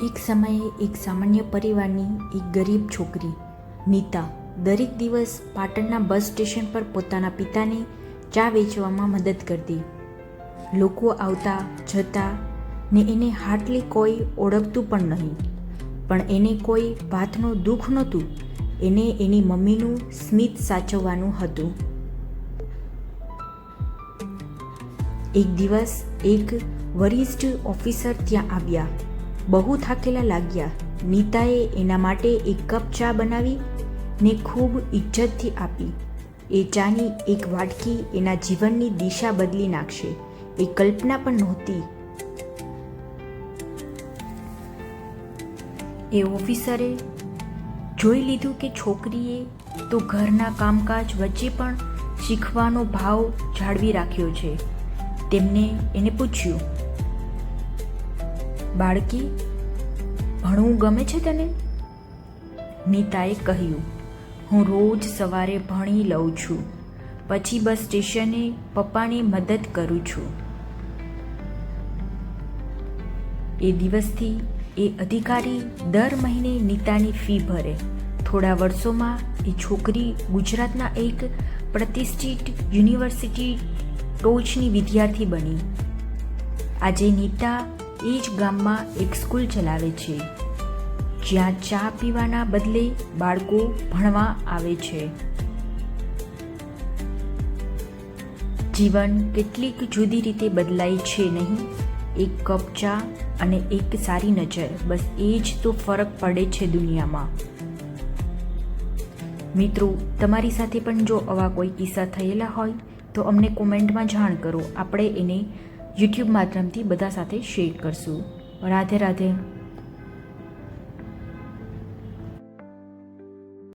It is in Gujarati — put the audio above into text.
એક સમયે એક સામાન્ય પરિવારની એક ગરીબ છોકરી નીતા દરેક દિવસ પાટણના બસ સ્ટેશન પર પોતાના પિતાને ચા વેચવામાં મદદ કરતી. લોકો આવતા જતા ને એને હાર્ડલી કોઈ ઓળખતું પણ નહીં, પણ એને કોઈ વાતનું દુઃખ નહોતું. એને એની મમ્મીનું સ્મિત સાચવવાનું હતું. એક દિવસ એક વરિષ્ઠ ઓફિસર ત્યાં આવ્યા. બહુ થાકેલા લાગ્યા. નીતાએ એના માટે એક કપ ચા બનાવી ને ખૂબ ઇજ્જતથી આપી. એ ચાની એક વાટકી એના જીવનની દિશા બદલી નાખશે એ કલ્પના પણ નહોતી. એ ઓફિસરે જોઈ લીધું કે છોકરીએ તો ઘરના કામકાજ વચ્ચે પણ શીખવાનો ભાવ જાળવી રાખ્યો છે. તેમને એને પૂછ્યું, બાળકી, ભણવું ગમે છે તને? નીતાએ કહ્યું, હું રોજ સવારે ભણી લઉં છું, પછી બસ સ્ટેશને પપ્પાની મદદ કરું છું. એ દિવસથી એ અધિકારી દર મહિને નીતાની ફી ભરે. થોડા વર્ષોમાં એ છોકરી ગુજરાતના એક પ્રતિષ્ઠિત યુનિવર્સિટી ટોચની વિદ્યાર્થી બની. આજે નીતા એ જ ગામમાં એક સ્કૂલ ચલાવે છે, જ્યાં ચા પીવાના બદલે બાળકો ભણવા આવે છે. જીવન કેટલીક જુદી રીતે બદલાય છે નહીં? એક કપ ચા અને એક સારી નજર, બસ એ જ તો ફરક પડે છે દુનિયામાં. મિત્રો, તમારી સાથે પણ જો આવા કોઈ કિસ્સા થયેલા હોય તો અમને કોમેન્ટમાં જાણ કરો. આપણે એને યુટ્યુબ માધ્યમથી બધા સાથે શેર કરશું. રાધે રાધે.